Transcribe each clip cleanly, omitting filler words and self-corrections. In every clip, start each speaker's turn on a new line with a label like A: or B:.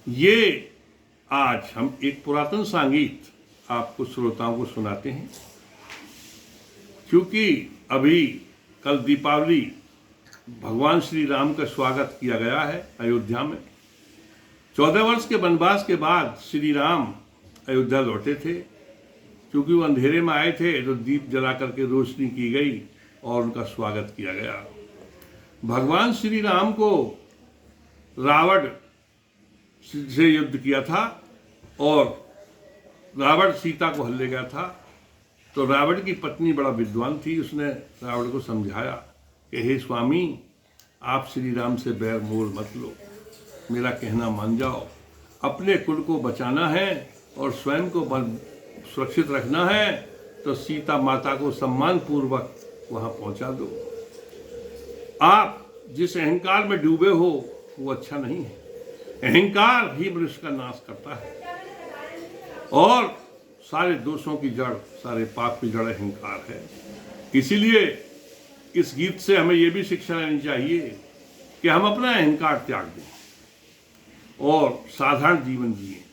A: ये आज हम एक पुरातन संगीत आपको श्रोताओं को सुनाते हैं, क्योंकि अभी कल दीपावली भगवान श्री राम का स्वागत किया गया है अयोध्या में। 14 वर्ष के वनवास के बाद श्री राम अयोध्या लौटे थे। क्योंकि वो अंधेरे में आए थे तो दीप जला करके रोशनी की गई और उनका स्वागत किया गया। भगवान श्री राम को रावण से युद्ध किया था और रावण सीता को हल्ले गया था। तो रावण की पत्नी बड़ा विद्वान थी, उसने रावण को समझाया कि हे स्वामी, आप श्री राम से बैर मोल मत लो, मेरा कहना मान जाओ। अपने कुल को बचाना है और स्वयं को सुरक्षित रखना है तो सीता माता को सम्मान पूर्वक वहां पहुंचा दो। आप जिस अहंकार में डूबे हो वो अच्छा नहीं है। अहंकार ही मनुष्य का नाश करता है और सारे दोषों की जड़, सारे पाप की जड़ अहंकार है। इसीलिए इस गीत से हमें यह भी शिक्षा लेनी चाहिए कि हम अपना अहंकार त्याग दें और साधारण जीवन जिए।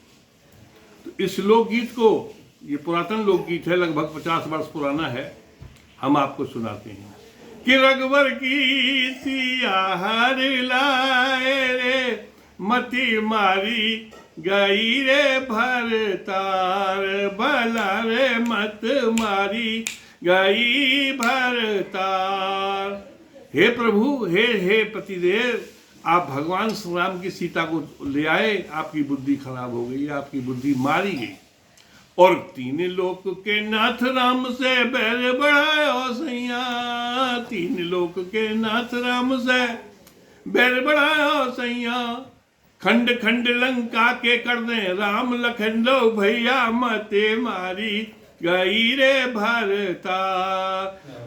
A: तो इस लोकगीत को, ये पुरातन लोकगीत है, लगभग 50 वर्ष पुराना है, हम आपको सुनाते हैं कि रघुवर की सिया हर लाए रे, मति मारी गई रे भरतार, भला रे मत मारी गई भरतार। हे प्रभु, हे पतिदेव, आप भगवान श्री राम की सीता को ले आए, आपकी बुद्धि खराब हो गई, आपकी बुद्धि मारी गई और तीन लोक के नाथ राम से बैर बढ़ायो सैया। तीन लोक के नाथ राम से बैर बढ़ायो सैया। खंड खंड लंका के कर दे राम लखन लो भैया, मते मारी गई रे भरता।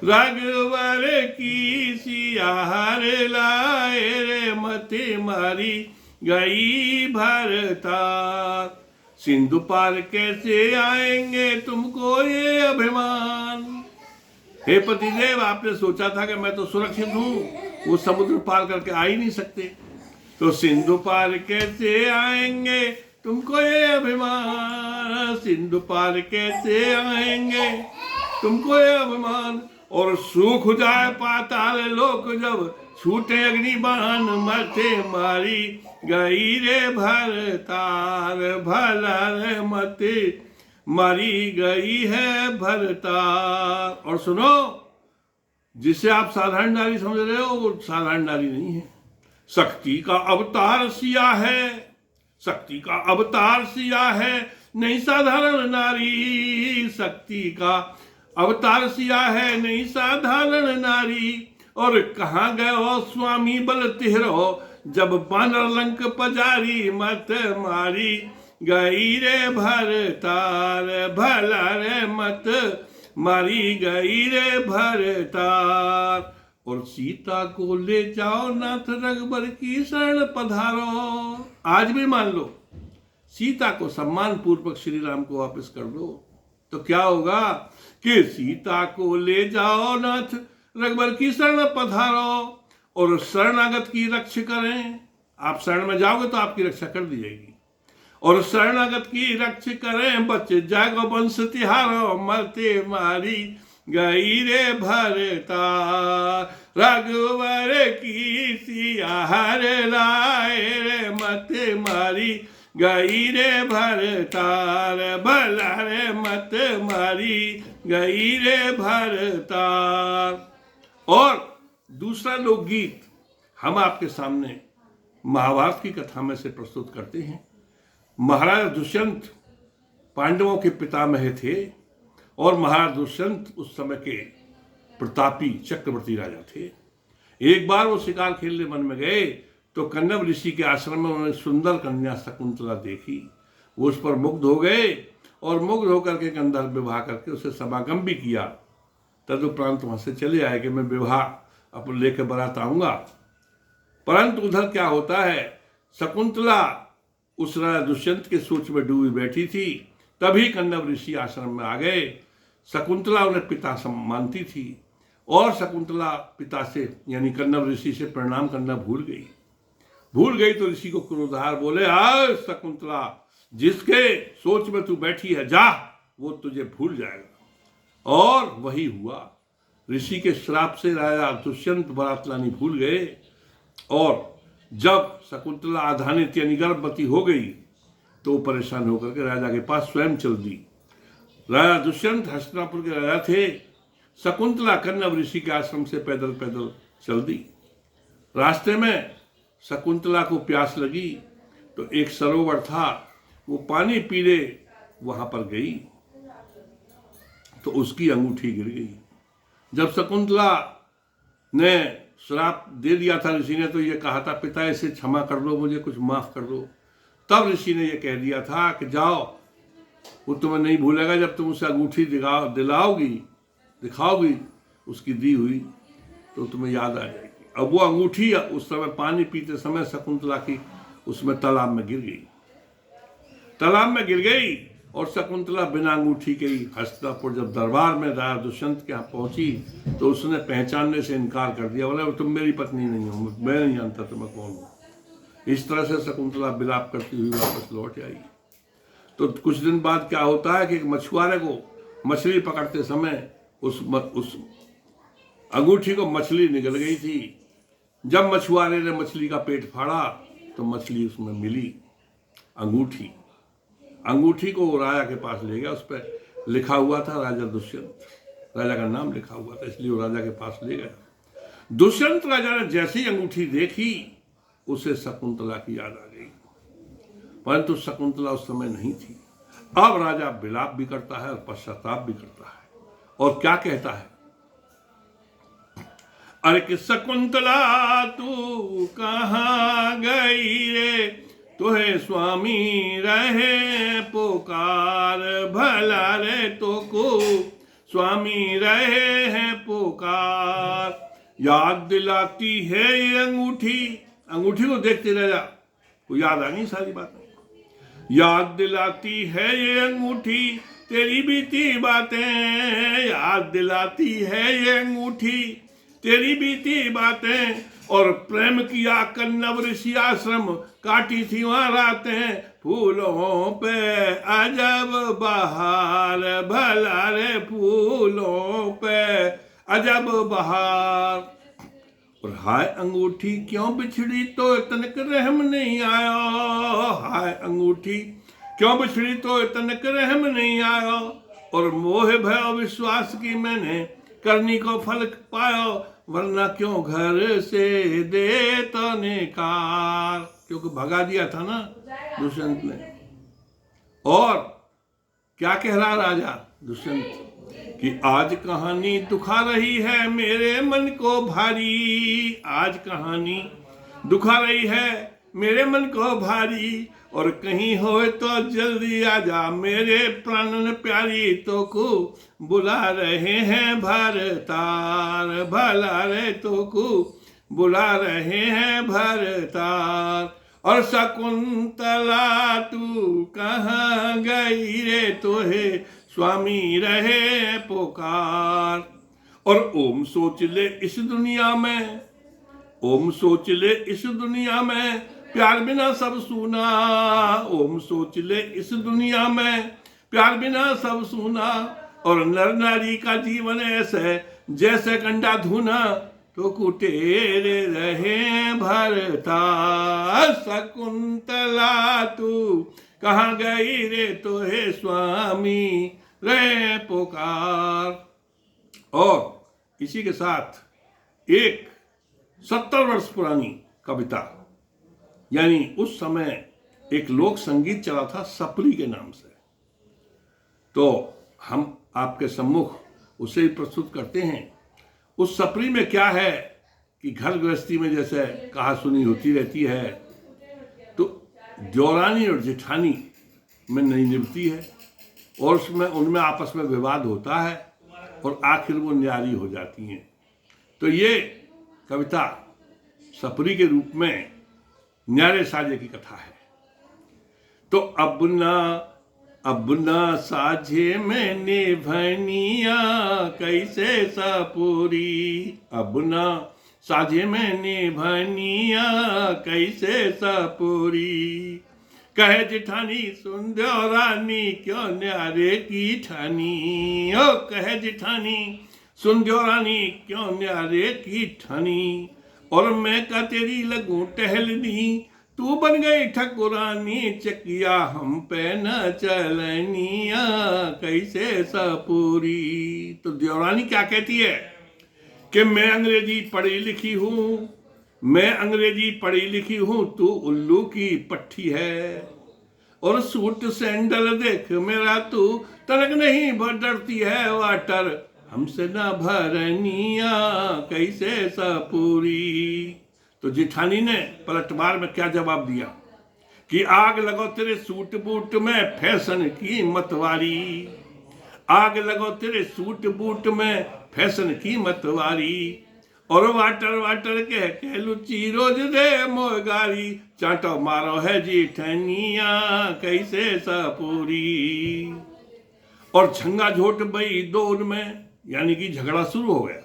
A: रघुवर की सिया हर लाए रे, मते मारी गई भरता। सिंधु पार कैसे आएंगे तुमको ये अभिमान। हे पतिदेव, आपने सोचा था कि मैं तो सुरक्षित हूं, वो समुद्र पार करके आ ही नहीं सकते, तो सिंधु पार कैसे आएंगे तुमको ये अभिमान। सिंधु पार कैसे आएंगे तुमको ये अभिमान। और सूख जाए पाताल लोक जब छूटे अग्निबाण, मते मारी गई रे भरतार। भला रे मते मारी गई है भरतार। और सुनो, जिसे आप साधारण नारी समझ रहे हो वो साधारण नारी नहीं है। शक्ति का अवतार सिया है, शक्ति का अवतार सिया है, नहीं साधारण नारी। शक्ति का अवतार सिया है, नहीं साधारण नारी। और कहाँ गए हो स्वामी बल तिहरो, जब बानर लंक पजारी, मत मारी गई रे भरतार। भला रे मत मारी गई रे भरतार। और सीता को ले जाओ नाथ रघुबर की शरण पधारो। आज भी मान लो, सीता को सम्मान पूर्वक श्री राम को वापस कर दो तो क्या होगा कि सीता को ले जाओ नाथ रघुबर की शरण पधारो और शरणागत की रक्षा करें। आप शरण में जाओगे तो आपकी रक्षा कर दी जाएगी। और शरणागत की रक्षा करें, बच्चे जागो वंश तिहारो, मरते मारी गई रे भरता। रघुवर की सिया हर लाए रे, मते मारी गई रे भरतार। भला रे मत मारी गई रे भरतार। और दूसरा लोकगीत हम आपके सामने महाभारत की कथा में से प्रस्तुत करते हैं। महाराज दुष्यंत पांडवों के पितामह थे और महाराज दुष्यंत उस समय के प्रतापी चक्रवर्ती राजा थे। एक बार वो शिकार खेलने वन में गए तो कण्व ऋषि के आश्रम में उन्होंने सुंदर कन्या शकुंतला देखी। वो उस पर मुग्ध हो गए और मुग्ध होकर के गंधर्व विवाह करके उसे समागम भी किया। तदुपरांत वहां से चले आए कि मैं विवाह अपन लेकर बारात आऊंगा। परंतु उधर क्या होता है, शकुंतला उस राजा दुष्यंत के सोच में डूबी बैठी थी। तभी कण्व ऋषि आश्रम में आ गए। शकुंतला उन्हें पिता मानती थी और शकुंतला पिता से यानी कण्व ऋषि से प्रणाम करना भूल गई भूल गई तो ऋषि को क्रोधार बोले, आ शकुंतला, जिसके सोच में तू बैठी है, जा, वो तुझे भूल जाएगा। और वही हुआ। ऋषि के श्राप से राजा दुष्यंत बारात लानी भूल गए, और जब शकुंतला आधानित यानी गर्भवती हो गई तो परेशान होकर के राजा के पास स्वयं चल दी। राजा दुष्यंत हस्तिनापुर के राजा थे। शकुंतला कन्नव ऋषि के आश्रम से पैदल पैदल चल दी। रास्ते में शकुंतला को प्यास लगी तो एक सरोवर था, वो पानी पीने वहां पर गई तो उसकी अंगूठी गिर गई। जब शकुंतला ने श्राप दे दिया था ऋषि ने, तो ये कहा था, पिता इसे क्षमा कर दो, मुझे कुछ माफ कर दो। तब ऋषि ने ये कह दिया था कि जाओ, वो तुम्हें नहीं भूलेगा, जब तुम उसे अंगूठी दिखाओगी उसकी दी हुई, तो तुम्हें याद आ जाएगी। अब वो अंगूठी उस समय पानी पीते समय शकुंतला की उसमें तालाब में गिर गई और शकुंतला बिना अंगूठी के ही हस्तिनापुर जब दरबार में राजा दुष्यंत के यहाँ पहुंची तो उसने पहचानने से इनकार कर दिया, बोला तुम मेरी पत्नी नहीं हो, मैं नहीं जानता तुम्हें कौन हो। इस तरह से शकुंतला विलाप करती हुई वापस लौट आई। तो कुछ दिन बाद क्या होता है कि एक मछुआरे को मछली पकड़ते समय उस अंगूठी को मछली निगल गई थी। जब मछुआरे ने मछली का पेट फाड़ा तो मछली उसमें मिली, अंगूठी को राजा के पास ले गया। उस पर लिखा हुआ था राजा दुष्यंत, राजा का नाम लिखा हुआ था, इसलिए वो राजा के पास ले गया। दुष्यंत राजा ने जैसी अंगूठी देखी उसे शकुंतला की याद आ गई, परंतु शकुंतला उस समय नहीं थी। अब राजा विलाप भी करता है और पश्चाताप भी करता है, और क्या कहता है, अरे कि शकुंतला तू कहाँ गई रे, तुहे स्वामी रहे पुकार, भला रे तो को स्वामी रहे हैं पुकार। याद दिलाती है ये अंगूठी को देखते रह जा, को याद आ गई सारी बातें। याद दिलाती है ये अंगूठी तेरी बीती बातें, याद दिलाती है ये अंगूठी तेरी बीती बातें। और प्रेम किया कन्नव ऋषि आश्रम, काटी थी वहां रातें, फूलों पे अजब बहार, भला रे फूलों पे अजब बहार। और हाय अंगूठी क्यों बिछड़ी तो तनक रहम नहीं आया, हाय अंगूठी क्यों बिछड़ी तो तनक रहम नहीं आया। और मोह भय विश्वास की मैंने करनी को फल पायो, वरना क्यों घर से दे तो निकार। क्योंकि भगा दिया था ना दुष्यंत ने। और क्या कह रहा राजा दुष्यंत कि आज कहानी दुखा रही है मेरे मन को भारी, आज कहानी दुखा रही है मेरे मन को भारी। और कहीं होए तो जल्दी आजा मेरे प्राणन प्यारी, तो को बुला रहे हैं भरतार, भला रे तो को बुला रहे हैं भरतार। और शकुंतला तू कहाँ गई रे, तोहे स्वामी रहे पुकार। और ओम सोच ले इस दुनिया में, ओम सोच ले इस दुनिया में प्यार बिना सब सूना, ओम सोच ले इस दुनिया में प्यार बिना सब सूना। और नर नारी का जीवन ऐसे जैसे कंडा धुना, तो कुटेरे रहे भरता। शकुंतला तू कहाँ गई रे, तो हे स्वामी रे पुकार। और इसी के साथ एक 70 वर्ष पुरानी कविता, यानी उस समय एक लोक संगीत चला था सपरी के नाम से, तो हम आपके सम्मुख उसे ही प्रस्तुत करते हैं। उस सपरी में क्या है कि घर गृहस्थी में जैसे कहा सुनी होती रहती है, तो देवरानी और जेठानी में नहीं निभती है, और उसमें उनमें आपस में विवाद होता है और आखिर वो न्यारी हो जाती हैं। तो ये कविता सपरी के रूप में न्यारे साजे की कथा है। तो अब ना साझे में निभनिया कैसे सपूरी, अब ना साझे में निभनिया कैसे सपूरी। कहे जिठानी सुन दो रानी क्यों न्यारे की ठानी। ओ कहे जिठानी सुन दो रानी क्यों न्यारे की ठानी। और मैं का तेरी लगूं टहलनी तू बन गई ठकुरानी। चकिया हम पे न चलनिया कैसे सपूरी। तो देवरानी क्या कहती है कि मैं अंग्रेजी पढ़ी लिखी हूं, मैं अंग्रेजी पढ़ी लिखी हूं, तू उल्लू की पट्टी है। और सूट सैंडल देख मेरा तू तनक नहीं डरती है वाटर हमसे न भरनिया कैसे सपूरी। तो जेठानी ने पलटवार में क्या जवाब दिया कि आग लगो तेरे सूट बूट में फैशन की मतवारी। आग लगो तेरे सूट बूट में फैशन की मतवारी। और वाटर वाटर के लुची रोज दे मोगारी। चाटो मारो है जेठनिया कैसे सपूरी। और झंगा झोट बई दोन में यानी कि झगड़ा शुरू हो गया।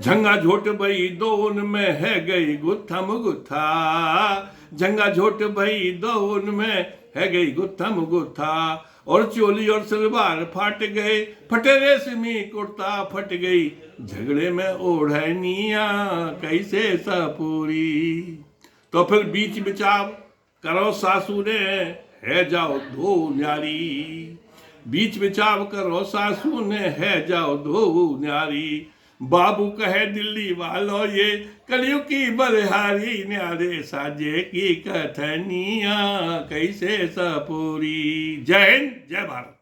A: झंगा झोट बई दोन में है गई गुत्थम गुत्था। झंगा झोट बई दोन में है गई गुत्थम गुत्था। और चोली और सलवार फाट गए फटे रेशमी कुर्ता फट गई। झगड़े में ओढ़निया कैसे सपूरी। तो फिर बीच बिचाव करो सासू ने है जाओ दो न्यारी। बीच बिचाव करो सासू ने है जाओ दो न्यारी। बाबू कहे दिल्ली वालों ये कलयुग की बलिहारी। न्यारे साजे की कथनिया कैसे सपूरी। जय हिंद जय भारत।